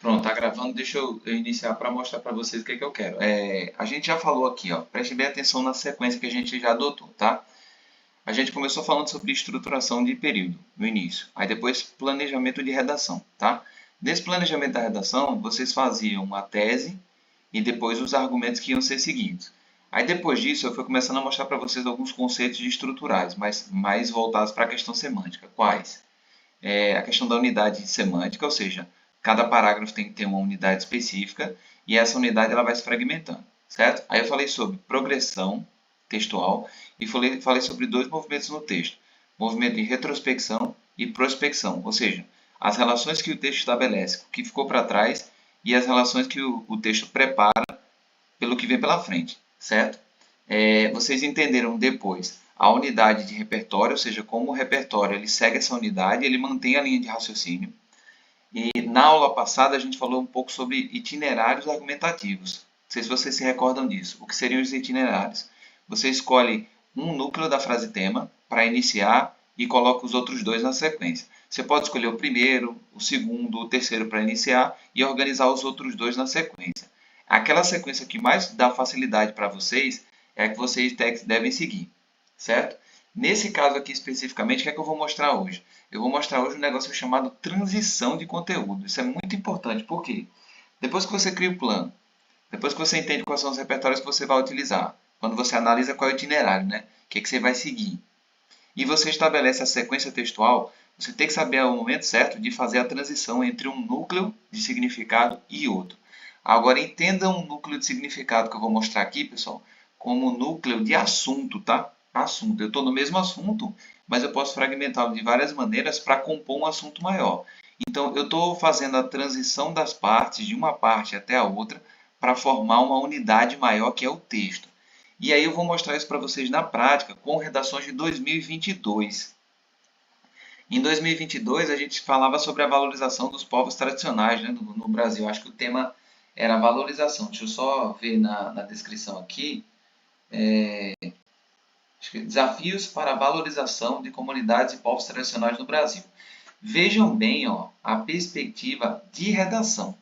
Pronto, tá gravando. Deixa eu iniciar para mostrar para vocês o que é que eu quero. A gente já falou aqui, ó. Preste bem atenção na sequência que a gente já adotou, tá? A gente começou falando sobre estruturação de período no início. Aí depois planejamento de redação, tá? Nesse planejamento da redação, vocês faziam a tese e depois os argumentos que iam ser seguidos. Aí depois disso, eu fui começando a mostrar para vocês alguns conceitos de estruturais, mas mais voltados para a questão semântica. Quais? A questão da unidade semântica, ou seja, cada parágrafo tem que ter uma unidade específica e essa unidade ela vai se fragmentando, certo? Aí eu falei sobre progressão textual e falei sobre dois movimentos no texto, movimento de retrospecção e prospecção, ou seja, as relações que o texto estabelece, o que ficou para trás e as relações que o texto prepara pelo que vem pela frente, certo? Vocês entenderam depois a unidade de repertório, ou seja, como o repertório ele segue essa unidade, ele mantém a linha de raciocínio. E na aula passada a gente falou um pouco sobre itinerários argumentativos. Não sei se vocês se recordam disso. O que seriam os itinerários? Você escolhe um núcleo da frase tema para iniciar e coloca os outros dois na sequência. Você pode escolher o primeiro, o segundo, o terceiro para iniciar e organizar os outros dois na sequência. Aquela sequência que mais dá facilidade para vocês é a que vocês devem seguir, certo? Nesse caso aqui especificamente, o que é que eu vou mostrar hoje? Eu vou mostrar hoje um negócio chamado transição de conteúdo. Isso é muito importante, por quê? Depois que você cria o plano, depois que você entende quais são os repertórios que você vai utilizar, quando você analisa qual é o itinerário, né? O que, é que você vai seguir, e você estabelece a sequência textual, você tem que saber o momento certo de fazer a transição entre um núcleo de significado e outro. Agora, entenda um núcleo de significado que eu vou mostrar aqui, pessoal, como núcleo de assunto, tá? Assunto. Eu estou no mesmo assunto, mas eu posso fragmentá-lo de várias maneiras para compor um assunto maior. Então, eu estou fazendo a transição das partes, de uma parte até a outra, para formar uma unidade maior que é o texto. E aí eu vou mostrar isso para vocês na prática com redações de 2022. Em 2022 a gente falava sobre a valorização dos povos tradicionais, né, no Brasil. Acho que o tema era valorização. Deixa eu só ver na descrição aqui. Acho que desafios para a valorização de comunidades e povos tradicionais no Brasil. Vejam bem, ó, a perspectiva de redação.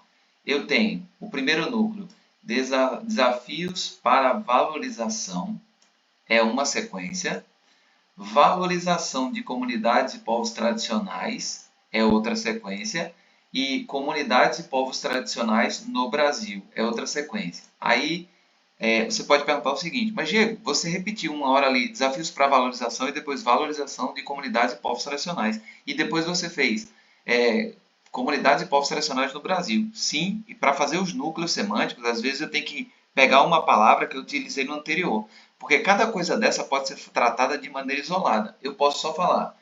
Eu tenho o primeiro núcleo, desafios para a valorização, é uma sequência. Valorização de comunidades e povos tradicionais é outra sequência. E comunidades e povos tradicionais no Brasil é outra sequência. Aí você pode perguntar o seguinte, mas Diego, você repetiu uma hora ali desafios para valorização e depois valorização de comunidades e povos tradicionais. E depois você fez comunidades e povos tradicionais no Brasil. Sim, e para fazer os núcleos semânticos, às vezes eu tenho que pegar uma palavra que eu utilizei no anterior. Porque cada coisa dessa pode ser tratada de maneira isolada. Eu posso só falar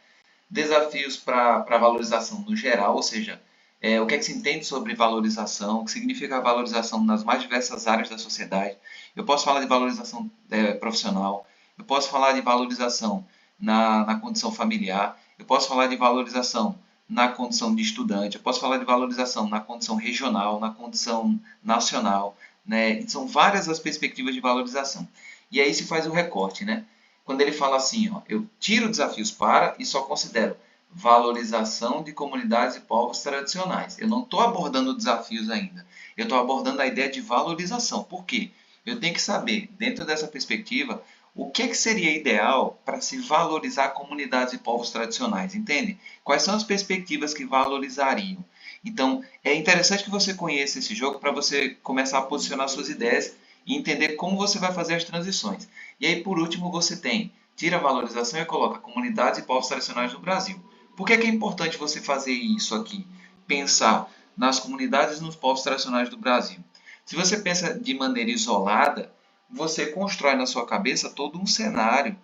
desafios para valorização no geral, ou seja, o que é que se entende sobre valorização, o que significa a valorização nas mais diversas áreas da sociedade. Eu posso falar de valorização profissional, eu posso falar de valorização na condição familiar, eu posso falar de valorização na condição de estudante, eu posso falar de valorização na condição regional, na condição nacional, né? São várias as perspectivas de valorização. E aí se faz o recorte, né? Quando ele fala assim, ó, eu tiro desafios para e só considero valorização de comunidades e povos tradicionais. Eu não estou abordando desafios ainda. Eu estou abordando a ideia de valorização. Por quê? Eu tenho que saber, dentro dessa perspectiva, o que, é que seria ideal para se valorizar comunidades e povos tradicionais, entende? Quais são as perspectivas que valorizariam? Então, é interessante que você conheça esse jogo para você começar a posicionar suas ideias e entender como você vai fazer as transições. E aí, por último, você tem, tira a valorização e coloca comunidades e povos tradicionais do Brasil. Por que é importante você fazer isso aqui? Pensar nas comunidades e nos povos tradicionais do Brasil. Se você pensa de maneira isolada, você constrói na sua cabeça todo um cenário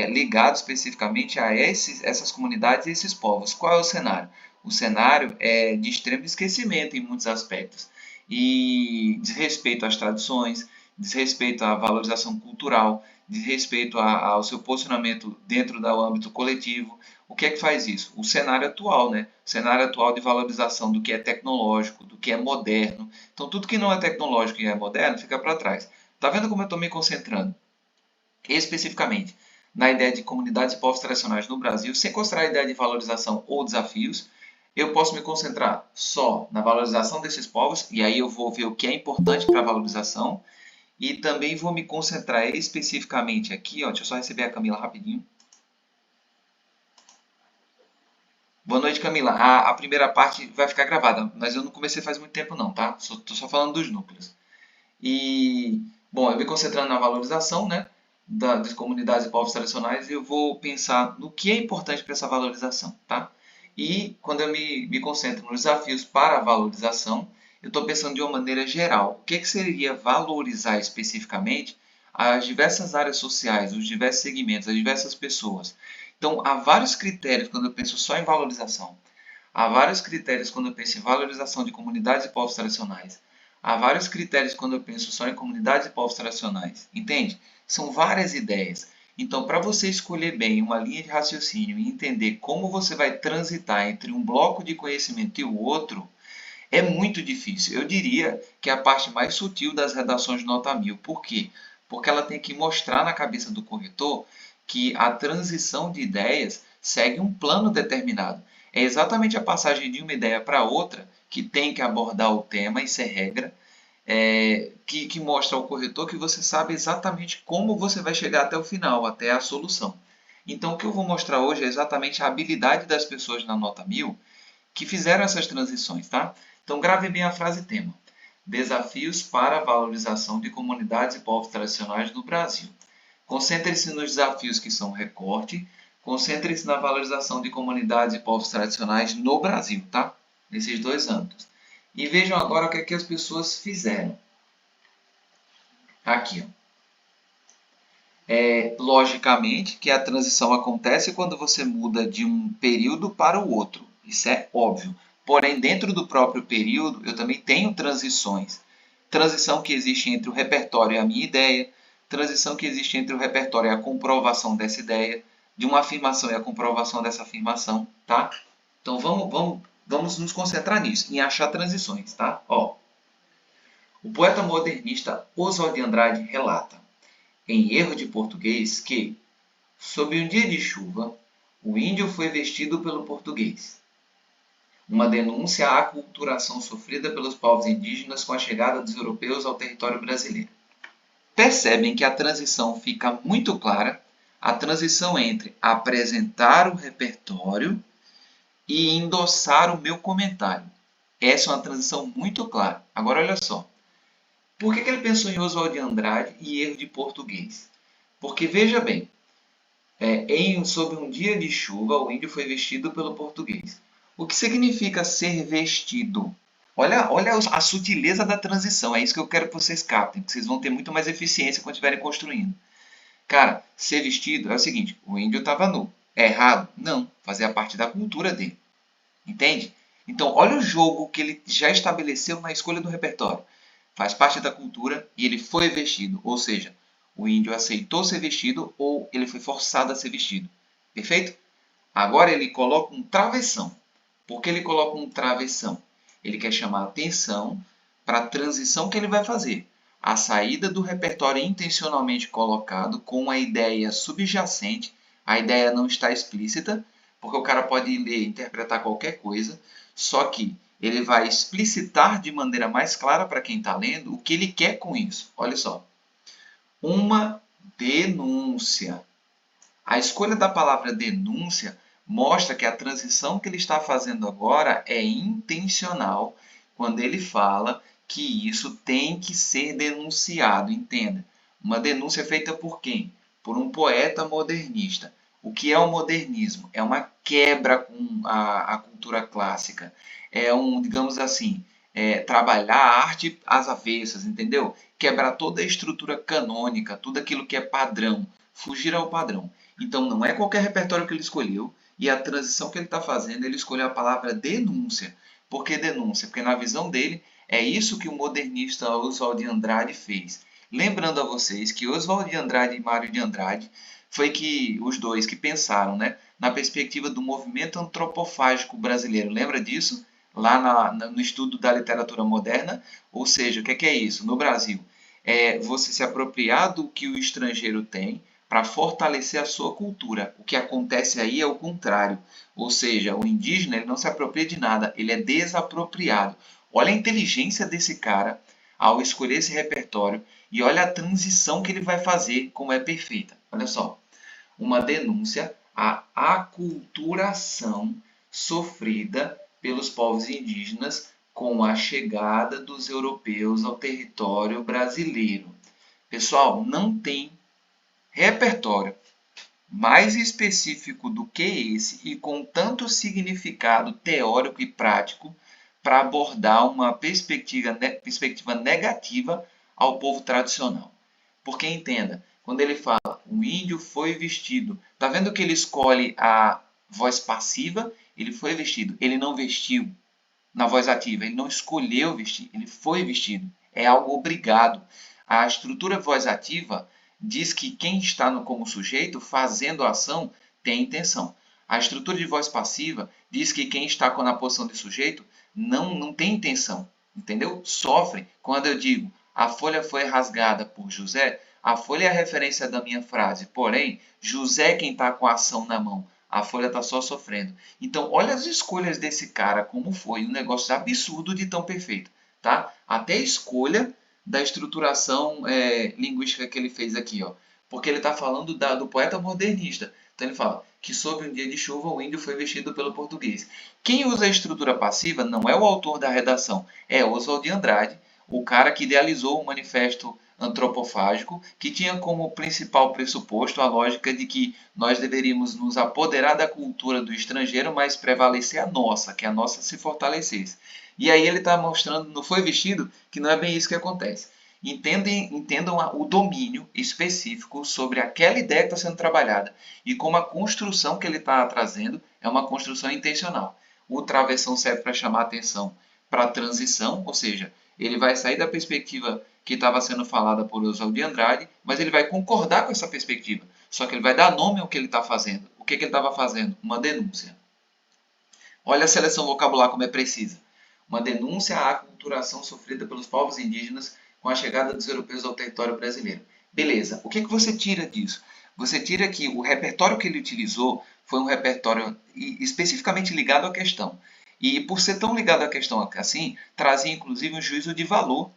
ligado especificamente a essas comunidades e esses povos. Qual é o cenário? O cenário é de extremo esquecimento em muitos aspectos e desrespeito às tradições, desrespeito à valorização cultural, desrespeito ao seu posicionamento dentro do âmbito coletivo. O que é que faz isso? O cenário atual, né? O cenário atual de valorização do que é tecnológico, do que é moderno. Então, tudo que não é tecnológico e é moderno fica para trás. Tá vendo como eu estou me concentrando especificamente na ideia de comunidades e povos tradicionais no Brasil, sem considerar a ideia de valorização ou desafios, Eu posso me concentrar só na valorização desses povos, e aí eu vou ver o que é importante para a valorização, e também vou me concentrar especificamente aqui, ó, deixa eu só receber a Camila rapidinho. Boa noite, Camila. A primeira parte vai ficar gravada, mas eu não comecei faz muito tempo não, tá? Tô só falando dos núcleos. E, bom, eu me concentrando na valorização, né, das comunidades e povos tradicionais, eu vou pensar no que é importante para essa valorização, tá? E quando eu me concentro nos desafios para a valorização, eu estou pensando de uma maneira geral. O que seria valorizar especificamente as diversas áreas sociais, os diversos segmentos, as diversas pessoas? Então, há vários critérios quando eu penso só em valorização. Há vários critérios quando eu penso em valorização de comunidades e povos tradicionais. Há vários critérios quando eu penso só em comunidades e povos tradicionais. Entende? São várias ideias. Então, para você escolher bem uma linha de raciocínio e entender como você vai transitar entre um bloco de conhecimento e o outro, é muito difícil. Eu diria que é a parte mais sutil das redações de nota 1000. Por quê? Porque ela tem que mostrar na cabeça do corretor que a transição de ideias segue um plano determinado. É exatamente a passagem de uma ideia para outra que tem que abordar o tema, isso é regra, que mostra ao corretor que você sabe exatamente como você vai chegar até o final, até a solução. Então, o que eu vou mostrar hoje é exatamente a habilidade das pessoas na nota 1000 que fizeram essas transições, tá? Então, grave bem a frase tema. Desafios para a valorização de comunidades e povos tradicionais no Brasil. Concentre-se nos desafios que são recorte, concentre-se na valorização de comunidades e povos tradicionais no Brasil, tá? Nesses dois âmbitos. E vejam agora o que é que as pessoas fizeram. Aqui, ó. Logicamente que a transição acontece quando você muda de um período para o outro. Isso é óbvio. Porém, dentro do próprio período, eu também tenho transições. Transição que existe entre o repertório e a minha ideia, transição que existe entre o repertório e a comprovação dessa ideia, de uma afirmação e a comprovação dessa afirmação, tá? Então vamos nos concentrar nisso, em achar transições, tá? Ó, o poeta modernista Oswald de Andrade relata, em Erro de Português, que, sob um dia de chuva, o índio foi vestido pelo português. Uma denúncia à aculturação sofrida pelos povos indígenas com a chegada dos europeus ao território brasileiro. Percebem que a transição fica muito clara, a transição entre apresentar o repertório e endossar o meu comentário. Essa é uma transição muito clara. Agora olha só. Por que ele pensou em Oswald de Andrade e Erro de Português? Porque veja bem, sob um dia de chuva, o índio foi vestido pelo português. O que significa ser vestido? Olha a sutileza da transição. É isso que eu quero que vocês captem, que vocês vão ter muito mais eficiência quando estiverem construindo. Cara, ser vestido é o seguinte: o índio estava nu. É errado? Não. Fazia parte da cultura dele. Entende? Então, olha o jogo que ele já estabeleceu na escolha do repertório. Faz parte da cultura e ele foi vestido. Ou seja, o índio aceitou ser vestido ou ele foi forçado a ser vestido. Perfeito? Agora ele coloca um travessão. Por que ele coloca um travessão? Ele quer chamar a atenção para a transição que ele vai fazer. A saída do repertório intencionalmente colocado com a ideia subjacente. A ideia não está explícita, porque o cara pode ler e interpretar qualquer coisa, só que ele vai explicitar de maneira mais clara para quem está lendo o que ele quer com isso. Olha só. Uma denúncia. A escolha da palavra denúncia mostra que a transição que ele está fazendo agora é intencional quando ele fala que isso tem que ser denunciado. Entenda. Uma denúncia feita por quem? Por um poeta modernista. O que é o modernismo? É uma quebra com a cultura clássica. É digamos assim, trabalhar a arte às avessas, entendeu? Quebrar toda a estrutura canônica, tudo aquilo que é padrão, fugir ao padrão. Então, não é qualquer repertório que ele escolheu, e a transição que ele está fazendo, ele escolheu a palavra denúncia. Por que denúncia? Porque na visão dele, é isso que o modernista Oswald de Andrade fez. Lembrando a vocês que Oswald de Andrade e Mário de Andrade foi que os dois que pensaram, né, na perspectiva do movimento antropofágico brasileiro. Lembra disso? Lá no estudo da literatura moderna. Ou seja, o que é isso? No Brasil, é você se apropriar do que o estrangeiro tem, para fortalecer a sua cultura. O que acontece aí é o contrário, ou seja, o indígena ele não se apropria de nada, ele é desapropriado. Olha a inteligência desse cara ao escolher esse repertório e olha a transição que ele vai fazer, como é perfeita. Olha só, uma denúncia à aculturação sofrida pelos povos indígenas com a chegada dos europeus ao território brasileiro. Pessoal, não tem repertório mais específico do que esse e com tanto significado teórico e prático para abordar uma perspectiva negativa ao povo tradicional. Porque entenda, quando ele fala o índio foi vestido, tá vendo que ele escolhe a voz passiva? Ele foi vestido, ele não vestiu na voz ativa, ele não escolheu vestir, ele foi vestido. É algo obrigado. A estrutura voz ativa diz que quem está como sujeito fazendo a ação tem intenção. A estrutura de voz passiva diz que quem está na posição de sujeito não tem intenção, entendeu? Sofre. Quando eu digo a folha foi rasgada por José, a folha é a referência da minha frase, porém, José é quem está com a ação na mão. A folha está só sofrendo. Então, olha as escolhas desse cara, como foi. Um negócio absurdo de tão perfeito. Tá? Até a escolha da estruturação linguística que ele fez aqui. Ó. Porque ele está falando do poeta modernista. Então, ele fala que sob um dia de chuva o índio foi vestido pelo português. Quem usa a estrutura passiva não é o autor da redação, é Oswald de Andrade, o cara que idealizou o manifesto antropofágico, que tinha como principal pressuposto a lógica de que nós deveríamos nos apoderar da cultura do estrangeiro, mas prevalecer a nossa, que a nossa se fortalecesse. E aí ele está mostrando, não foi vestido, que não é bem isso que acontece. Entendam o domínio específico sobre aquela ideia que está sendo trabalhada e como a construção que ele está trazendo é uma construção intencional. O travessão serve para chamar atenção para a transição, ou seja, ele vai sair da perspectiva que estava sendo falada por Oswald de Andrade, mas ele vai concordar com essa perspectiva. Só que ele vai dar nome ao que ele está fazendo. O que ele estava fazendo? Uma denúncia. Olha a seleção vocabular como é precisa. Uma denúncia à aculturação sofrida pelos povos indígenas com a chegada dos europeus ao território brasileiro. Beleza, o que você tira disso? Você tira que o repertório que ele utilizou foi um repertório especificamente ligado à questão. E por ser tão ligado à questão assim, trazia inclusive um juízo de valor,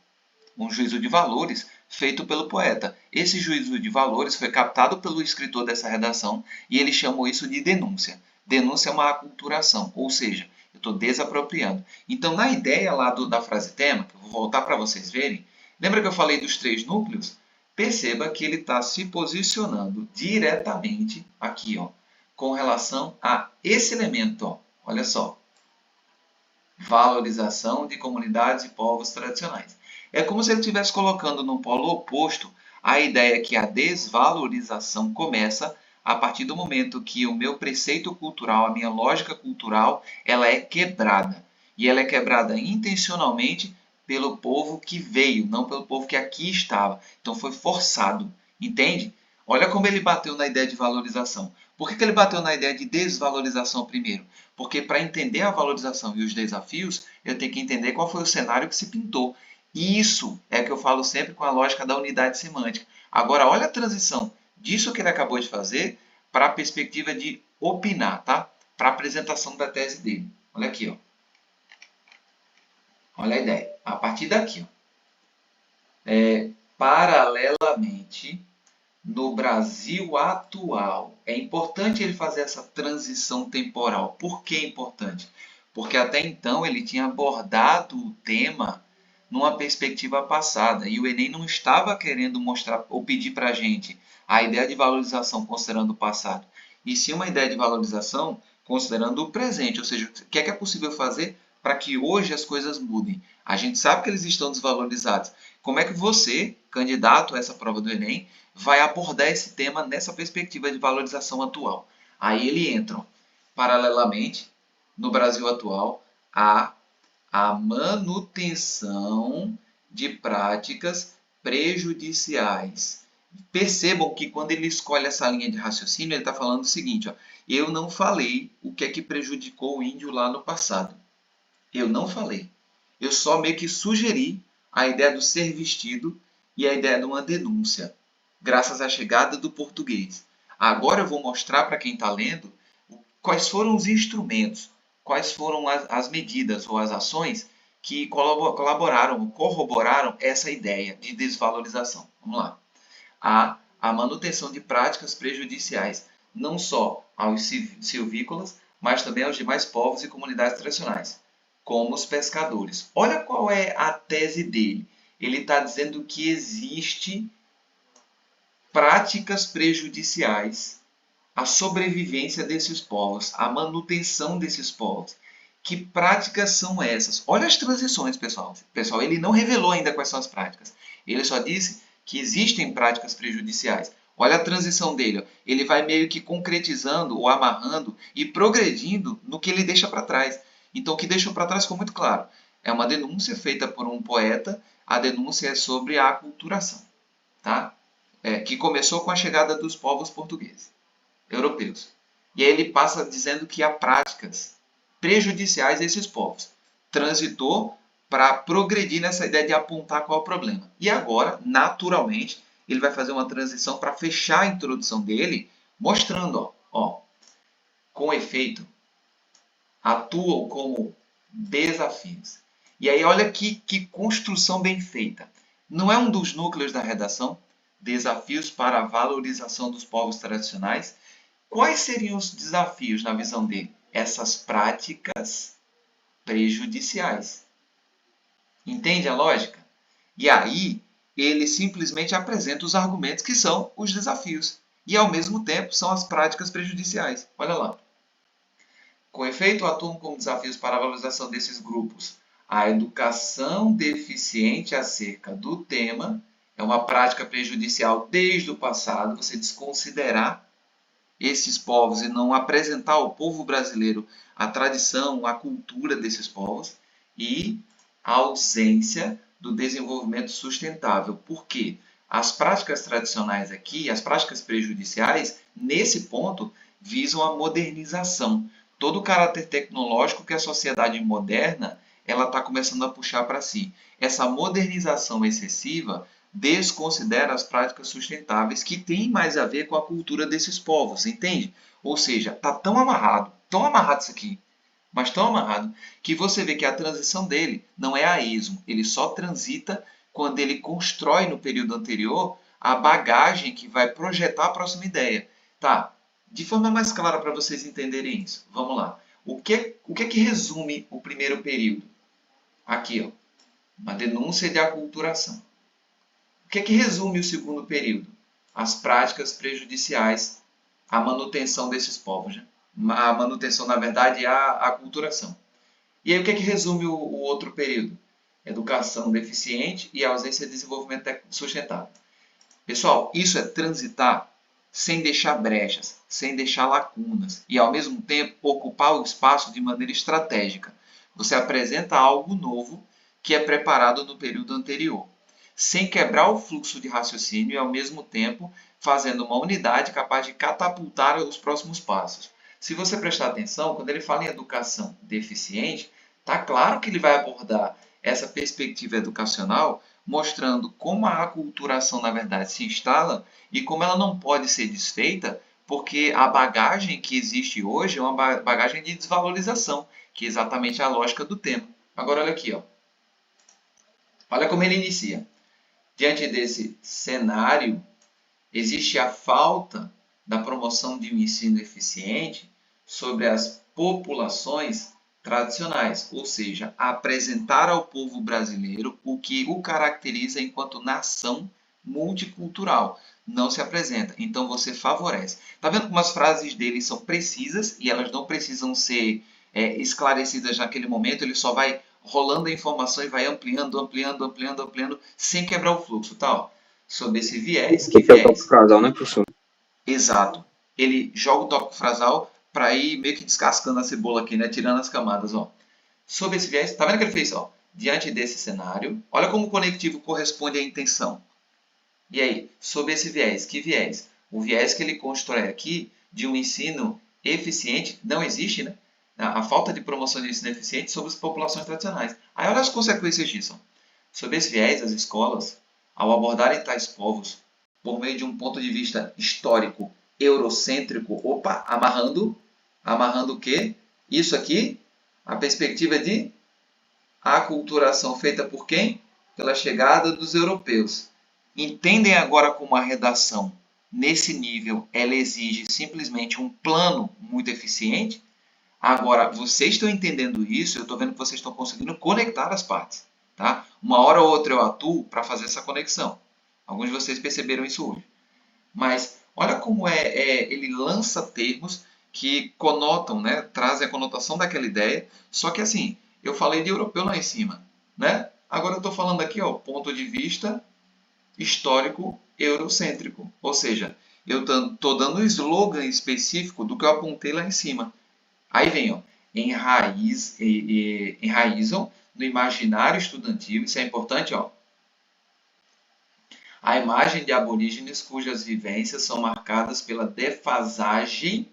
um juízo de valores feito pelo poeta. Esse juízo de valores foi captado pelo escritor dessa redação e ele chamou isso de denúncia. Denúncia é uma aculturação, ou seja, eu estou desapropriando. Então, na ideia lá da frase tema, que eu vou voltar para vocês verem, lembra que eu falei dos 3 núcleos? Perceba que ele está se posicionando diretamente aqui, ó, com relação a esse elemento. Ó. Olha só. Valorização de comunidades e povos tradicionais. É como se ele estivesse colocando no polo oposto a ideia que a desvalorização começa a partir do momento que o meu preceito cultural, a minha lógica cultural, ela é quebrada. E ela é quebrada intencionalmente pelo povo que veio, não pelo povo que aqui estava. Então foi forçado, entende? Olha como ele bateu na ideia de valorização. Por que ele bateu na ideia de desvalorização primeiro? Porque para entender a valorização e os desafios, eu tenho que entender qual foi o cenário que se pintou. E isso é que eu falo sempre com a lógica da unidade semântica. Agora, olha a transição disso que ele acabou de fazer para a perspectiva de opinar, tá? Para a apresentação da tese dele. Olha aqui, ó. Olha a ideia. A partir daqui, ó. Paralelamente, no Brasil atual, é importante ele fazer essa transição temporal. Por que é importante? Porque até então ele tinha abordado o tema numa perspectiva passada e o Enem não estava querendo mostrar ou pedir para a gente a ideia de valorização considerando o passado, e sim uma ideia de valorização considerando o presente, ou seja, o que é possível fazer para que hoje as coisas mudem. A gente sabe que eles estão desvalorizados. Como é que você, candidato a essa prova do Enem, vai abordar esse tema nessa perspectiva de valorização atual? Aí ele entra, paralelamente, no Brasil atual, a manutenção de práticas prejudiciais. Percebam que quando ele escolhe essa linha de raciocínio, ele está falando o seguinte, ó, eu não falei o que é que prejudicou o índio lá no passado. Eu não falei. Eu só meio que sugeri a ideia do ser vestido e a ideia de uma denúncia. graças à chegada do português. Agora eu vou mostrar para quem está lendo quais foram os instrumentos, quais foram as medidas ou as ações que colaboraram, corroboraram essa ideia de desvalorização. Vamos lá. A manutenção de práticas prejudiciais, não só aos silvícolas, mas também aos demais povos e comunidades tradicionais, como os pescadores. Olha qual é a tese dele. Ele está dizendo que existe práticas prejudiciais à sobrevivência desses povos, à manutenção desses povos. Que práticas são essas? Olha as transições, pessoal. Pessoal, ele não revelou ainda quais são as práticas. Ele só disse que existem práticas prejudiciais. Olha a transição dele. Ele vai meio que concretizando ou amarrando e progredindo no que ele deixa para trás. Então, o que deixou para trás ficou muito claro. É uma denúncia feita por um poeta. A denúncia é sobre a aculturação, tá? Que começou com a chegada dos povos portugueses, europeus. E aí ele passa dizendo que há práticas prejudiciais a esses povos. Transitou para progredir nessa ideia de apontar qual é o problema. E agora, naturalmente, ele vai fazer uma transição para fechar a introdução dele, mostrando, com efeito, atuam como desafios. E aí, olha que construção bem feita. Não é um dos núcleos da redação, desafios para a valorização dos povos tradicionais. Quais seriam os desafios na visão dele? Essas práticas prejudiciais. Entende a lógica? E aí, ele simplesmente apresenta os argumentos que são os desafios. E, ao mesmo tempo, são as práticas prejudiciais. Olha lá. Com efeito, atuam como desafios para a valorização desses grupos. A educação deficiente acerca do tema é uma prática prejudicial desde o passado. Você desconsiderar esses povos e não apresentar ao povo brasileiro a tradição, a cultura desses povos, e a ausência do desenvolvimento sustentável. Por quê? As práticas tradicionais aqui, as práticas prejudiciais, nesse ponto, visam a modernização. Todo o caráter tecnológico que a sociedade moderna ela está começando a puxar para si. Essa modernização excessiva desconsidera as práticas sustentáveis que têm mais a ver com a cultura desses povos, entende? Ou seja, está tão amarrado isso aqui, mas tão amarrado, que você vê que a transição dele não é a esmo, ele só transita quando ele constrói no período anterior a bagagem que vai projetar a próxima ideia. Tá, de forma mais clara para vocês entenderem isso, vamos lá. O que é que resume o primeiro período? Aqui, ó, uma denúncia de aculturação. O que é que resume o segundo período? As práticas prejudiciais à manutenção desses povos. Né? A manutenção, na verdade, é a aculturação. E aí, o que é que resume o outro período? Educação deficiente e ausência de desenvolvimento sustentável. Pessoal, isso é transitar sem deixar brechas, sem deixar lacunas e, ao mesmo tempo, ocupar o espaço de maneira estratégica. Você apresenta algo novo que é preparado no período anterior, sem quebrar o fluxo de raciocínio e, ao mesmo tempo, fazendo uma unidade capaz de catapultar os próximos passos. Se você prestar atenção, quando ele fala em educação deficiente, está claro que ele vai abordar essa perspectiva educacional, mostrando como a aculturação, na verdade, se instala e como ela não pode ser desfeita, porque a bagagem que existe hoje é uma bagagem de desvalorização, que é exatamente a lógica do tema. Agora, olha aqui, ó. Olha como ele inicia. Diante desse cenário, existe a falta da promoção de um ensino eficiente sobre as populações tradicionais, ou seja, apresentar ao povo brasileiro o que o caracteriza enquanto nação multicultural. Não se apresenta, então você favorece. Tá vendo como as frases dele são precisas e elas não precisam ser esclarecidas naquele momento, ele só vai rolando a informação e vai ampliando, sem quebrar o fluxo, tal. Sob esse viés, que Esse é o tópico viés? frasal, né, professor? Exato. Ele joga o tópico frasal para ir meio que descascando a cebola aqui, né? Tirando as camadas, ó. Sob esse viés, tá vendo que ele fez, ó? Diante desse cenário, olha como o conectivo corresponde à intenção. E aí, sob esse viés, que viés? O viés que ele constrói aqui de um ensino eficiente não existe, né? A falta de promoção de ensino eficiente sobre as populações tradicionais. Aí olha as consequências disso. Ó. Sob esse viés, as escolas, ao abordarem tais povos por meio de um ponto de vista histórico eurocêntrico, opa, amarrando o quê? Isso aqui, a perspectiva de aculturação feita por quem? Pela chegada dos europeus. Entendem agora como a redação, nesse nível, ela exige simplesmente um plano muito eficiente? Agora, vocês estão entendendo isso, eu estou vendo que vocês estão conseguindo conectar as partes. Tá? Uma hora ou outra eu atuo para fazer essa conexão. Alguns de vocês perceberam isso hoje. Mas olha como ele lança termos que conotam, né, trazem a conotação daquela ideia. Só que assim, eu falei de europeu lá em cima, né? Agora eu estou falando aqui, ó, ponto de vista histórico eurocêntrico. Ou seja, eu estou dando um slogan específico do que eu apontei lá em cima. Aí vem, ó, enraizam no imaginário estudantil, isso é importante, ó, a imagem de aborígenes cujas vivências são marcadas pela defasagem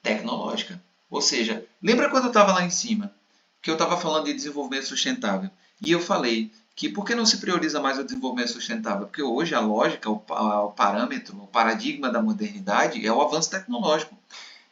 tecnológica. Ou seja, lembra quando eu estava lá em cima, que eu estava falando de desenvolvimento sustentável, e eu falei que por que não se prioriza mais o desenvolvimento sustentável? Porque hoje a lógica, o parâmetro, o paradigma da modernidade é o avanço tecnológico.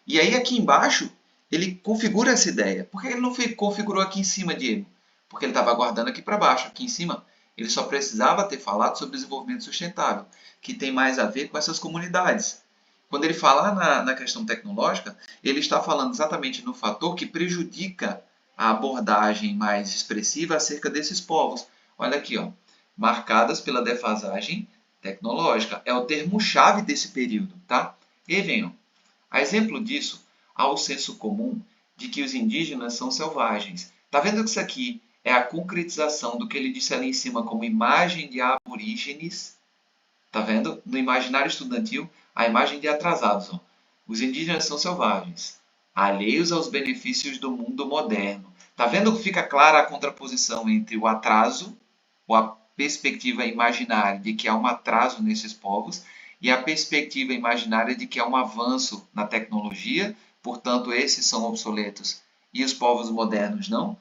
E aí aqui embaixo ele configura essa ideia. Por que ele não configurou aqui em cima, Diego? Porque ele estava guardando aqui para baixo. Aqui em cima ele só precisava ter falado sobre desenvolvimento sustentável, que tem mais a ver com essas comunidades. Quando ele fala na questão tecnológica, ele está falando exatamente no fator que prejudica a abordagem mais expressiva acerca desses povos. Olha aqui, ó, marcadas pela defasagem tecnológica. É o termo-chave desse período, tá? E venham. A exemplo disso, há o senso comum de que os indígenas são selvagens. Está vendo que isso aqui é a concretização do que ele disse ali em cima como imagem de aborígenes? Está vendo? No imaginário estudantil, a imagem de atrasados. Ó. Os indígenas são selvagens, alheios aos benefícios do mundo moderno. Está vendo que fica clara a contraposição entre o atraso, ou a perspectiva imaginária de que há um atraso nesses povos, e a perspectiva imaginária de que há um avanço na tecnologia, portanto, esses são obsoletos e os povos modernos não,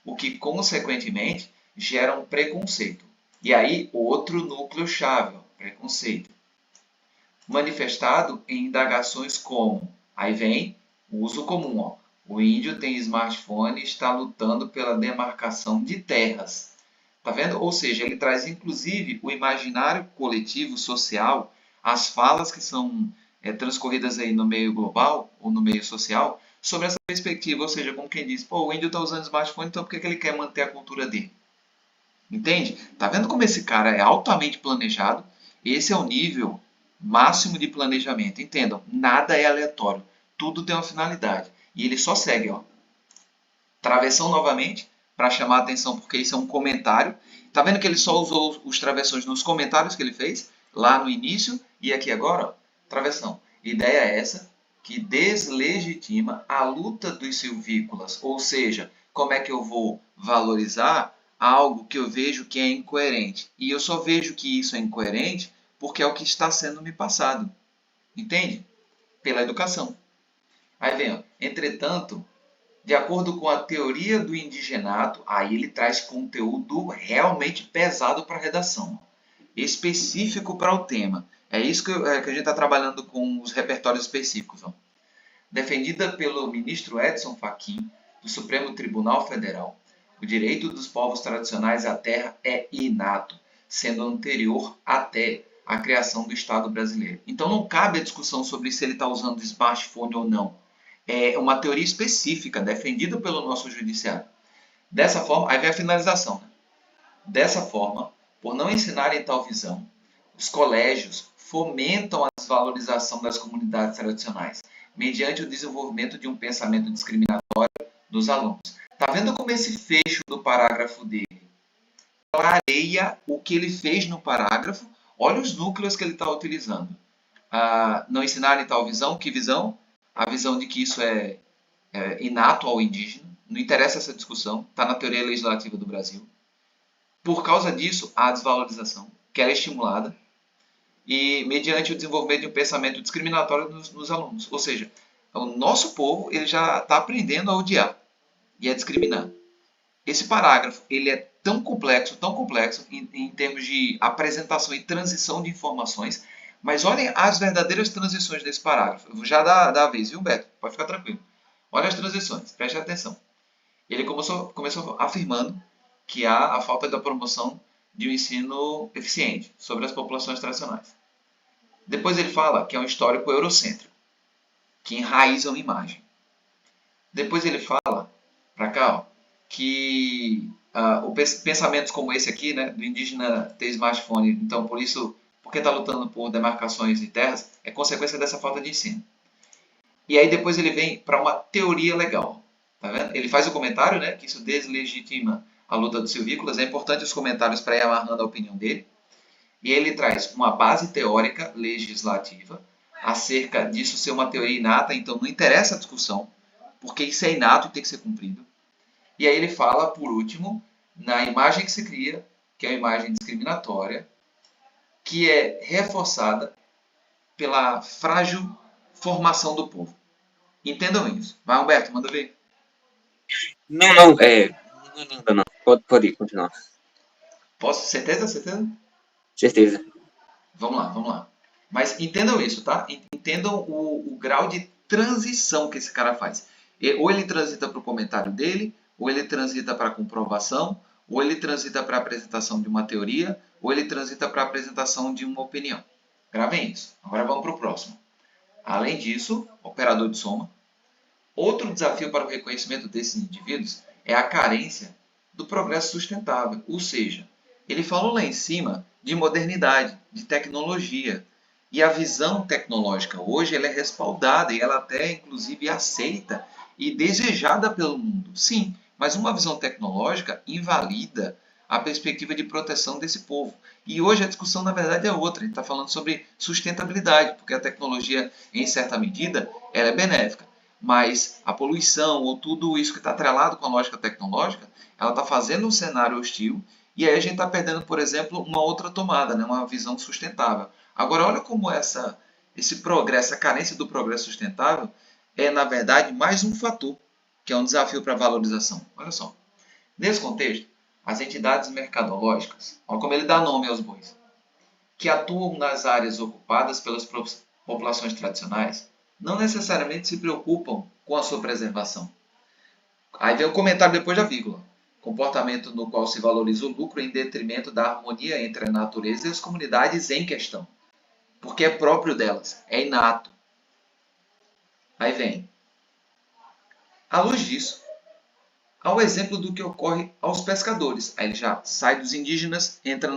o que, consequentemente, gera um preconceito. E aí, outro núcleo-chave, preconceito, manifestado em indagações como, aí vem o uso comum, ó, o índio tem smartphone e está lutando pela demarcação de terras. Tá vendo? Ou seja, ele traz inclusive o imaginário coletivo social, as falas que são transcorridas aí no meio global ou no meio social, sobre essa perspectiva. Ou seja, como quem diz, pô, o índio está usando smartphone, então por que ele quer manter a cultura dele? Entende? Tá vendo como esse cara é altamente planejado? Esse é o nível máximo de planejamento. Entendam, nada é aleatório. Tudo tem uma finalidade. E ele só segue, ó. Travessão novamente, para chamar a atenção, porque isso é um comentário. Tá vendo que ele só usou os travessões nos comentários que ele fez, lá no início e aqui agora? Ó, travessão. A ideia é essa, que deslegitima a luta dos silvícolas. Ou seja, como é que eu vou valorizar algo que eu vejo que é incoerente? E eu só vejo que isso é incoerente porque é o que está sendo me passado. Entende? Pela educação. Aí vem, ó, entretanto, de acordo com a teoria do indigenato, aí ele traz conteúdo realmente pesado para a redação, específico para o tema. É isso que a gente está trabalhando com os repertórios específicos. Ó. Defendida pelo ministro Edson Fachin, do Supremo Tribunal Federal, o direito dos povos tradicionais à terra é inato, sendo anterior até à criação do Estado brasileiro. Então não cabe a discussão sobre se ele está usando smartphone ou não. É uma teoria específica, defendida pelo nosso judiciário. Dessa forma, aí vem a finalização. Né? Dessa forma, por não ensinarem tal visão, os colégios fomentam a desvalorização das comunidades tradicionais, mediante o desenvolvimento de um pensamento discriminatório dos alunos. Está vendo como esse fecho do parágrafo dele clareia o que ele fez no parágrafo? Olha os núcleos que ele está utilizando. Não ensinarem tal visão, que visão? A visão de que isso é inato ao indígena, não interessa essa discussão, está na teoria legislativa do Brasil. Por causa disso, há desvalorização, que ela é estimulada, e mediante o desenvolvimento de um pensamento discriminatório nos alunos. Ou seja, o nosso povo ele já está aprendendo a odiar e a discriminar. esse parágrafo ele é tão complexo em termos de apresentação e transição de informações, mas olhem as verdadeiras transições desse parágrafo. Eu vou já dar a vez, viu, Beto? Pode ficar tranquilo. Olha as transições, preste atenção. Ele começou afirmando que há a falta da promoção de um ensino eficiente sobre as populações tradicionais. Depois ele fala que é um histórico eurocêntrico, que enraiza uma imagem. Depois ele fala, para cá, ó, que pensamentos como esse aqui, né, do indígena ter smartphone, então por isso, porque está lutando por demarcações de terras, é consequência dessa falta de ensino. E aí depois ele vem para uma teoria legal. Tá vendo? Ele faz o comentário, né, que isso deslegitima a luta dos silvícolas. É importante os comentários para ir amarrando a opinião dele. E ele traz uma base teórica legislativa acerca disso ser uma teoria inata, então não interessa a discussão, porque isso é inato e tem que ser cumprido. E aí ele fala, por último, na imagem que se cria, que é a imagem discriminatória, que é reforçada pela frágil formação do povo. Entendam isso. Vai, Humberto, manda ver. Não, não, ainda não. Pode continuar. Posso? Certeza? Certeza? Certeza. Vamos lá, vamos lá. Mas entendam isso, tá? Entendam o grau de transição que esse cara faz. Ou ele transita para o comentário dele, ou ele transita para a comprovação, ou ele transita para a apresentação de uma teoria, ou ele transita para a apresentação de uma opinião. Gravem isso. Agora vamos para o próximo. Além disso, operador de soma. Outro desafio para o reconhecimento desses indivíduos é a carência do progresso sustentável, ou seja, ele falou lá em cima de modernidade, de tecnologia. E a visão tecnológica hoje ela é respaldada e ela até inclusive aceita e desejada pelo mundo. Sim, mas uma visão tecnológica invalida a perspectiva de proteção desse povo. E hoje a discussão na verdade é outra. A gente está falando sobre sustentabilidade, porque a tecnologia, em certa medida, ela é benéfica. Mas a poluição ou tudo isso que está atrelado com a lógica tecnológica, ela está fazendo um cenário hostil e aí a gente está perdendo, por exemplo, uma outra tomada, né? Uma visão sustentável. Agora, olha como esse progresso, a carência do progresso sustentável é, na verdade, mais um fator, que é um desafio para a valorização. Olha só. Nesse contexto, as entidades mercadológicas, olha como ele dá nome aos bois, que atuam nas áreas ocupadas pelas populações tradicionais, não necessariamente se preocupam com a sua preservação. Aí vem o comentário depois da vírgula. Comportamento no qual se valoriza o lucro em detrimento da harmonia entre a natureza e as comunidades em questão. Porque é próprio delas, é inato. Aí vem. À luz disso, há o exemplo do que ocorre aos pescadores. Aí ele já sai dos indígenas, entra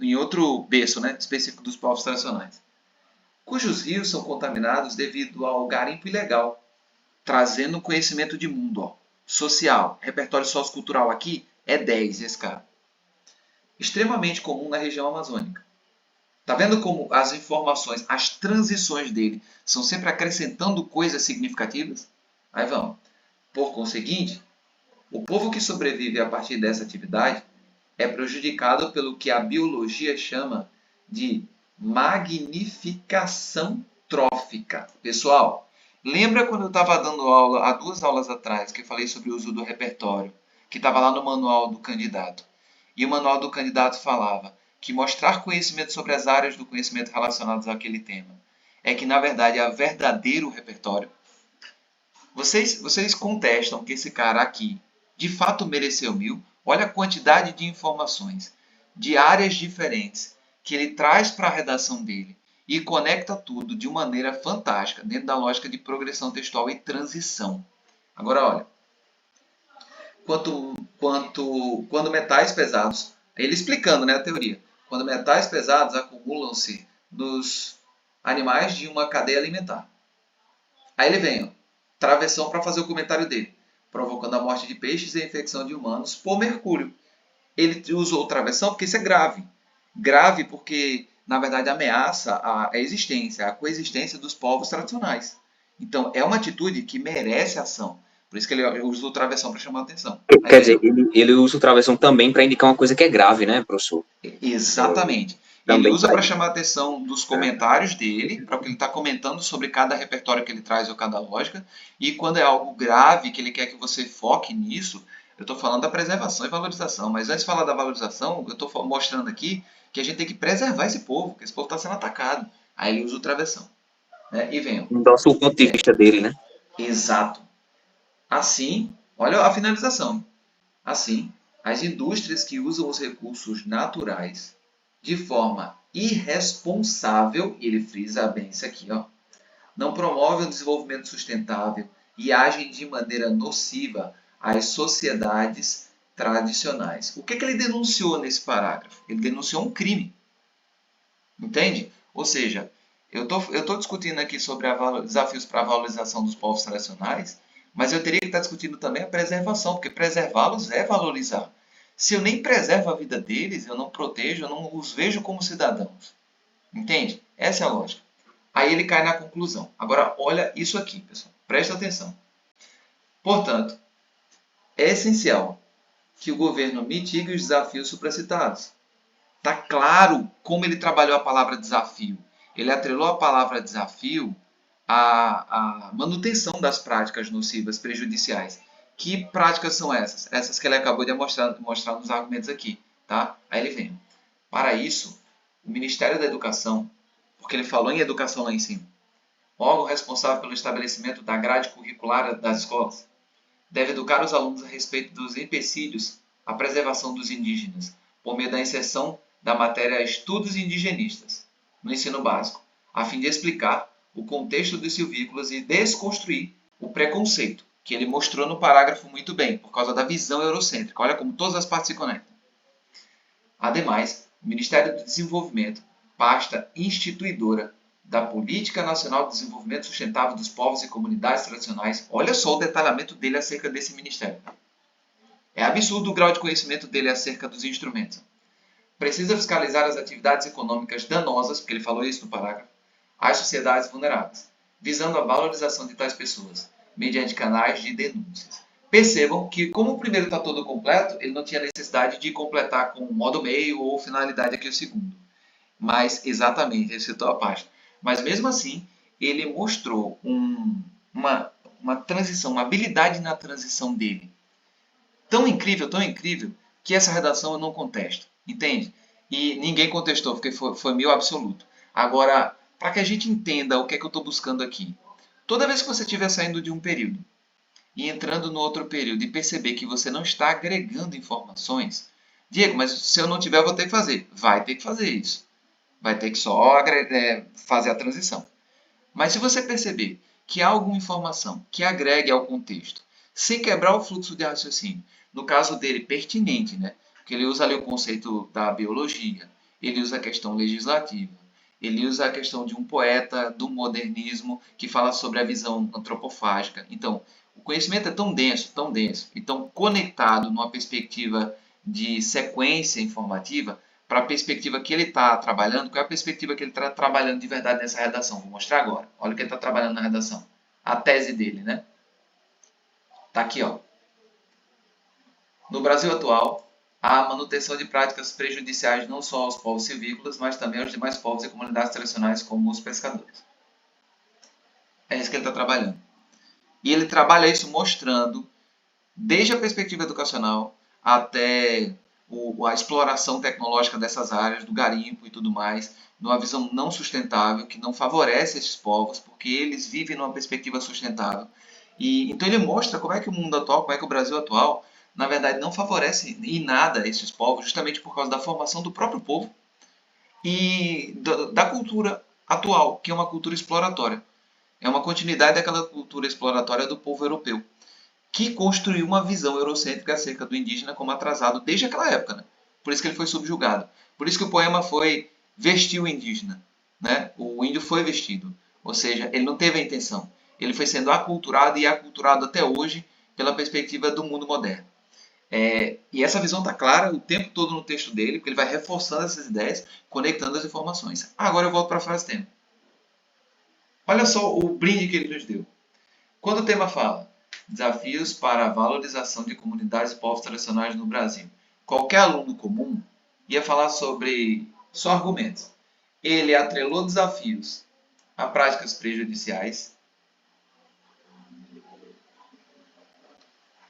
em outro berço, né, específico dos povos tradicionais, cujos rios são contaminados devido ao garimpo ilegal, trazendo conhecimento de mundo, ó, social. Repertório sociocultural aqui é 10 esse cara. Extremamente comum na região amazônica. Tá vendo como as informações, as transições dele são sempre acrescentando coisas significativas? Aí vamos. Por conseguinte, o povo que sobrevive a partir dessa atividade é prejudicado pelo que a biologia chama de magnificação trófica. Pessoal, lembra quando eu estava dando aula, há 2 aulas atrás, que eu falei sobre o uso do repertório, que estava lá no manual do candidato. E o manual do candidato falava que mostrar conhecimento sobre as áreas do conhecimento relacionadas àquele tema é que, na verdade, é o verdadeiro repertório. Vocês contestam que esse cara aqui de fato mereceu 1000. Olha a quantidade de informações de áreas diferentes que ele traz para a redação dele e conecta tudo de uma maneira fantástica dentro da lógica de progressão textual e transição. Agora, olha, quando metais pesados, ele explicando, né, a teoria, quando metais pesados acumulam-se nos animais de uma cadeia alimentar. Aí ele vem, ó, travessão para fazer o comentário dele, provocando a morte de peixes e a infecção de humanos por mercúrio. Ele usou travessão porque isso é grave. Grave porque, na verdade, ameaça a existência, a coexistência dos povos tradicionais. Então, é uma atitude que merece ação. Por isso que ele usa o travessão para chamar a atenção. Aí Quer vem, dizer, ele usa o travessão também para indicar uma coisa que é grave, né, professor? exatamente. Ele Também usa para para chamar a atenção dos comentários dele, para o que ele está comentando sobre cada repertório que ele traz ou cada lógica. E quando é algo grave, que ele quer que você foque nisso, Eu estou falando da preservação e valorização, mas antes de falar da valorização, eu estou mostrando aqui que a gente tem que preservar esse povo, que esse povo está sendo atacado. Aí ele usa o travessão. Né? E venham. Endossa o ponto de vista dele, né? Exato. Assim, olha a finalização. Assim, as indústrias que usam os recursos naturais de forma irresponsável, e ele frisa bem isso aqui, ó, não promovem o desenvolvimento sustentável e agem de maneira nociva às sociedades tradicionais. O que ele denunciou nesse parágrafo? Ele denunciou um crime. Entende? Ou seja, eu estou discutindo aqui sobre desafios para a valorização dos povos tradicionais, mas eu teria que estar discutindo também a preservação, porque preservá-los é valorizar. Se eu nem preservo a vida deles, eu não protejo, eu não os vejo como cidadãos. Entende? Essa é a lógica. Aí ele cai na conclusão. Agora, olha isso aqui, pessoal. Presta atenção. Portanto, é essencial que o governo mitigue os desafios supracitados. Está claro como ele trabalhou a palavra desafio. Ele atrelou a palavra desafio à manutenção das práticas nocivas, prejudiciais. Que práticas são essas? Essas que ele acabou de mostrar nos argumentos aqui. Tá? Aí ele vem. Para isso, o Ministério da Educação, porque ele falou em educação lá em cima, órgão responsável pelo estabelecimento da grade curricular das escolas, deve educar os alunos a respeito dos empecilhos à preservação dos indígenas, por meio da inserção da matéria Estudos Indigenistas, no ensino básico, a fim de explicar o contexto dos silvícolas e desconstruir o preconceito, que ele mostrou no parágrafo muito bem, por causa da visão eurocêntrica. Olha como todas as partes se conectam. Ademais, o Ministério do Desenvolvimento, pasta instituidora da Política Nacional de Desenvolvimento Sustentável dos Povos e Comunidades Tradicionais, olha só o detalhamento dele acerca desse ministério. É absurdo o grau de conhecimento dele acerca dos instrumentos. Precisa fiscalizar as atividades econômicas danosas, porque ele falou isso no parágrafo, às sociedades vulneráveis, visando a valorização de tais pessoas, mediante canais de denúncias. Percebam que, como o primeiro está todo completo, ele não tinha necessidade de completar com modo meio ou finalidade aqui o segundo. Mas, exatamente, ele citou a pasta. Mas, mesmo assim, ele mostrou uma transição, uma habilidade na transição dele. Tão incrível, que essa redação eu não contesto. Entende? E ninguém contestou, porque foi meu absoluto. Agora, para que a gente entenda o que é que eu estou buscando aqui. Toda vez que você estiver saindo de um período e entrando no outro período e perceber que você não está agregando informações, Diego, mas se eu não tiver, eu vou ter que fazer. Vai ter que fazer isso. Vai ter que só fazer a transição. Mas se você perceber que há alguma informação que agregue ao contexto, sem quebrar o fluxo de raciocínio, no caso dele, pertinente, né? Porque ele usa ali o conceito da biologia, ele usa a questão legislativa, ele usa a questão de um poeta do modernismo que fala sobre a visão antropofágica. Então, o conhecimento é tão denso e tão conectado numa perspectiva de sequência informativa para a perspectiva que ele está trabalhando. Qual é a perspectiva que ele está trabalhando de verdade nessa redação? Vou mostrar agora. Olha o que ele está trabalhando na redação. A tese dele, né? Está aqui, ó. No Brasil atual, há manutenção de práticas prejudiciais não só aos povos silvícolas, mas também aos demais povos e comunidades tradicionais, como os pescadores. É isso que ele está trabalhando. E ele trabalha isso mostrando, desde a perspectiva educacional até a exploração tecnológica dessas áreas, do garimpo e tudo mais, numa visão não sustentável, que não favorece esses povos, porque eles vivem numa perspectiva sustentável. E então ele mostra como é que o mundo atual, como é que o Brasil atual, na verdade, não favorece em nada esses povos, justamente por causa da formação do próprio povo e da cultura atual, que é uma cultura exploratória. É uma continuidade daquela cultura exploratória do povo europeu, que construiu uma visão eurocêntrica acerca do indígena como atrasado desde aquela época. Né? Por isso que ele foi subjugado. Por isso que o poema foi vestir o indígena. Né? O índio foi vestido. Ou seja, ele não teve a intenção. Ele foi sendo aculturado e aculturado até hoje pela perspectiva do mundo moderno. E essa visão está clara o tempo todo no texto dele, porque ele vai reforçando essas ideias, conectando as informações. Agora eu volto para a frase tema. Olha só o brinde que ele nos deu. Quando o tema fala desafios para a valorização de comunidades e povos tradicionais no Brasil, qualquer aluno comum ia falar sobre só argumentos. Ele atrelou desafios a práticas prejudiciais,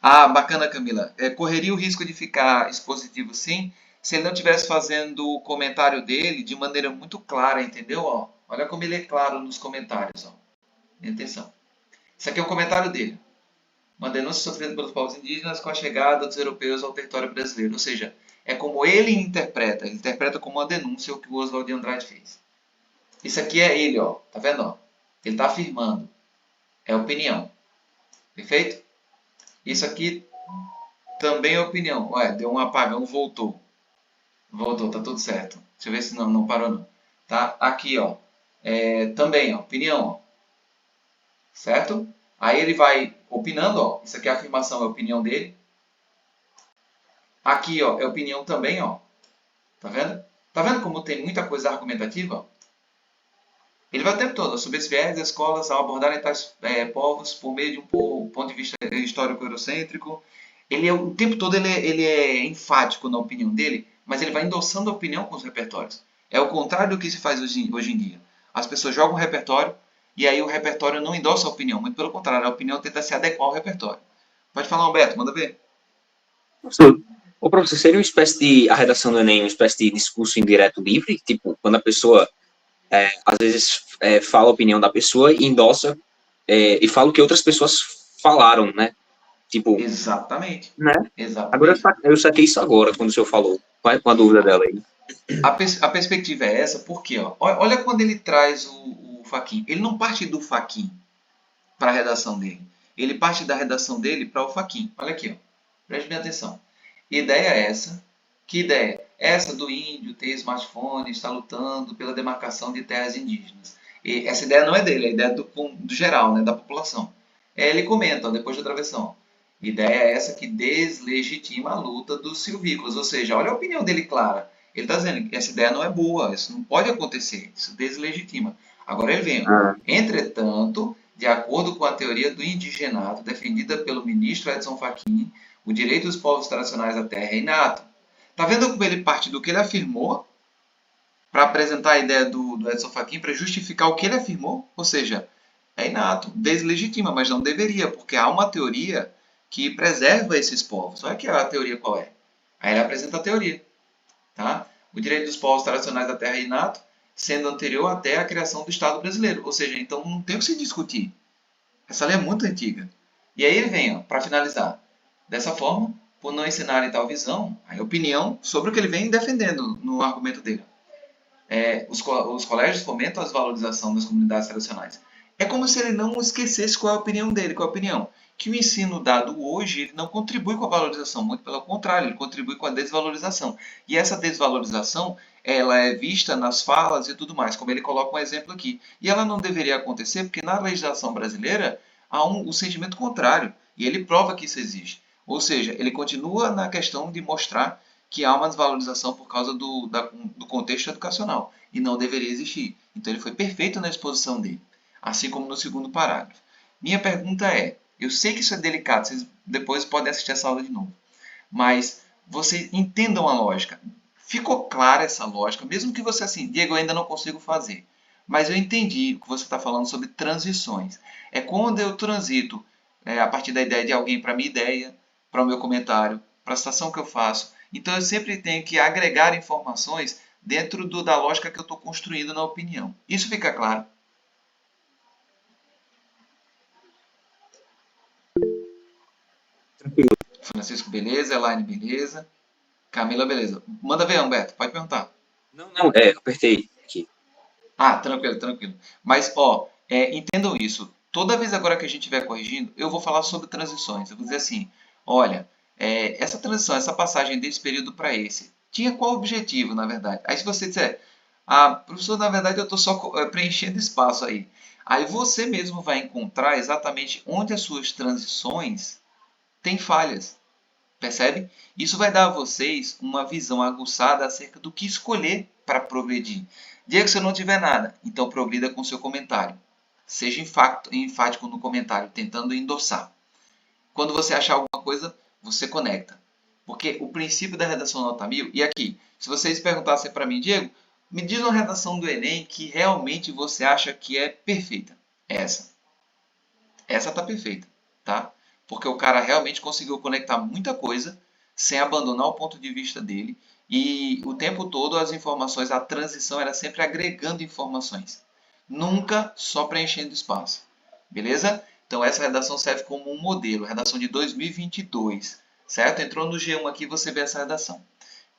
Ah, bacana, Camila. Correria o risco de ficar expositivo, sim, se ele não estivesse fazendo o comentário dele de maneira muito clara, entendeu? Ó, olha como ele é claro nos comentários. Ó. Presta atenção. Isso aqui é o comentário dele. Uma denúncia sofrida pelos povos indígenas com a chegada dos europeus ao território brasileiro. Ou seja, é como ele interpreta. Ele interpreta como uma denúncia o que o Oswald de Andrade fez. Isso aqui é ele, ó. Tá vendo? Ó? Ele está afirmando. É opinião. Perfeito? Isso aqui também é opinião. Ué, deu um apagão, voltou. Voltou, tá tudo certo. Deixa eu ver se não parou não. Tá? Aqui, ó. Também, ó. Opinião, ó. Certo? Aí ele vai opinando, ó. Isso aqui é a afirmação, é a opinião dele. Aqui, ó, é opinião também, ó. Tá vendo? Tá vendo como tem muita coisa argumentativa? Ele vai o tempo todo sobre esse viés das escolas ao abordarem tais povos por meio de um ponto de vista histórico eurocêntrico. O tempo todo ele é enfático na opinião dele, mas ele vai endossando a opinião com os repertórios. É o contrário do que se faz hoje em dia. As pessoas jogam um repertório e aí o repertório não endossa a opinião, muito pelo contrário, a opinião tenta se adequar ao repertório. Pode falar, Humberto, manda ver. Professor, ô professor, seria uma espécie de, a redação do Enem, uma espécie de discurso indireto livre? Tipo, quando a pessoa, às vezes, fala a opinião da pessoa e endossa, e fala o que outras pessoas falaram, né? Tipo, Exatamente. né? Agora Exatamente. eu saquei isso agora, quando o senhor falou, com a dúvida dela aí. A perspectiva é essa porque, ó, olha quando ele traz o Faquin. Ele não parte do Faquin para a redação dele. Ele parte da redação dele para o Faquin. Olha aqui, ó. Preste bem atenção. Ideia é essa. Que ideia? Essa do índio ter smartphone, está lutando pela demarcação de terras indígenas. E essa ideia não é dele, é a ideia do geral, né, da população. Ele comenta, ó, depois da travessão. Ideia é essa que deslegitima a luta dos silvícolas. Ou seja, olha a opinião dele clara. Ele está dizendo que essa ideia não é boa, isso não pode acontecer, isso deslegitima. Agora ele vem. Ó. Ah, Entretanto, de acordo com a teoria do indigenato defendida pelo ministro Edson Fachin, o direito dos povos tradicionais à terra é inato. Tá vendo como ele parte do que ele afirmou para apresentar a ideia do Edson Fachin para justificar o que ele afirmou? Ou seja, é inato, deslegitima, mas não deveria, porque há uma teoria que preserva esses povos. Olha que a teoria qual é. Aí ele apresenta a teoria. Tá? O direito dos povos tradicionais da terra é inato, sendo anterior até à criação do Estado brasileiro. Ou seja, então não tem o que se discutir. Essa lei é muito antiga. E aí ele vem, para finalizar. Dessa forma, por não ensinarem tal visão, a opinião sobre o que ele vem defendendo no argumento dele. Os colégios fomentam a desvalorização das comunidades tradicionais. É como se ele não esquecesse qual é a opinião dele, qual é a opinião. Que o ensino dado hoje ele não contribui com a valorização, muito pelo contrário, ele contribui com a desvalorização. E essa desvalorização ela é vista nas falas e tudo mais, como ele coloca um exemplo aqui. E ela não deveria acontecer porque na legislação brasileira há um sentimento contrário, e ele prova que isso existe. Ou seja, ele continua na questão de mostrar que há uma desvalorização por causa do contexto educacional e não deveria existir. Então ele foi perfeito na exposição dele, assim como no segundo parágrafo. Minha pergunta é, eu sei que isso é delicado, vocês depois podem assistir essa aula de novo, mas vocês entendam a lógica. Ficou clara essa lógica, mesmo que você assim, Diego, eu ainda não consigo fazer. Mas eu entendi o que você está falando sobre transições. É quando eu transito a partir da ideia de alguém para a minha ideia, para o meu comentário, para a citação que eu faço. Então eu sempre tenho que agregar informações dentro da lógica que eu estou construindo na opinião. Isso fica claro? tranquilo. Francisco, beleza? Elaine, beleza? Camila, beleza. Manda ver, Humberto, pode perguntar. Não, apertei aqui. Ah, tranquilo, tranquilo. Mas, ó, entendam isso. Toda vez agora que a gente estiver corrigindo, eu vou falar sobre transições. Eu vou dizer assim, olha, essa transição, essa passagem desse período para esse, tinha qual objetivo, na verdade? Aí se você disser, ah, professor, na verdade eu estou só preenchendo espaço aí. Aí você mesmo vai encontrar exatamente onde as suas transições têm falhas. Percebe? Isso vai dar a vocês uma visão aguçada acerca do que escolher para progredir. Diego, se eu não tiver nada, então progrida com seu comentário. Seja enfático no comentário, tentando endossar. Quando você achar alguma coisa, você conecta. Porque o princípio da redação nota 1000, e aqui, se vocês perguntassem para mim, Diego, me diz uma redação do Enem que realmente você acha que é perfeita. Essa. Essa está perfeita, tá? porque o cara realmente conseguiu conectar muita coisa sem abandonar o ponto de vista dele e o tempo todo as informações, a transição era sempre agregando informações, nunca só preenchendo espaço. Beleza? Então essa redação serve como um modelo, redação de 2022, certo? Entrou no G1 aqui, você vê essa redação.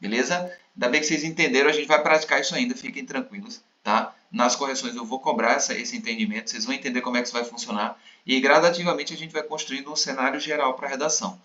Beleza? Ainda bem que vocês entenderam, a gente vai praticar isso ainda, fiquem tranquilos, tá? Nas correções eu vou cobrar esse entendimento, vocês vão entender como é que isso vai funcionar e gradativamente a gente vai construindo um cenário geral para a redação.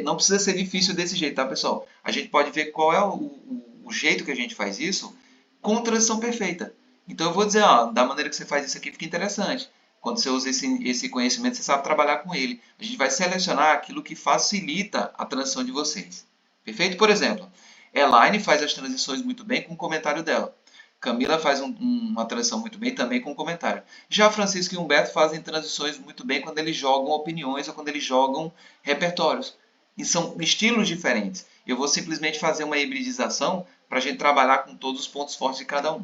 Não precisa ser difícil desse jeito, tá, pessoal? A gente pode ver qual é o jeito que a gente faz isso com transição perfeita. Então eu vou dizer, ó, da maneira que você faz isso aqui fica interessante. Quando você usa esse conhecimento, você sabe trabalhar com ele. A gente vai selecionar aquilo que facilita a transição de vocês. Perfeito? Por exemplo, Elaine faz as transições muito bem com o comentário dela. Camila faz uma transição muito bem também com o comentário. Já Francisco e Humberto fazem transições muito bem quando eles jogam opiniões ou quando eles jogam repertórios. E são estilos diferentes. Eu vou simplesmente fazer uma hibridização para a gente trabalhar com todos os pontos fortes de cada um.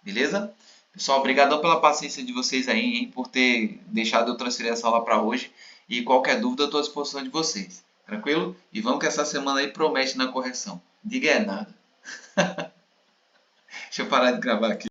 Beleza? Pessoal, obrigadão pela paciência de vocês aí, hein, por ter deixado eu transferir essa aula para hoje. E qualquer dúvida, eu estou à disposição de vocês. Tranquilo? E vamos que essa semana aí promete na correção. Diga é nada. Deixa eu parar de gravar aqui.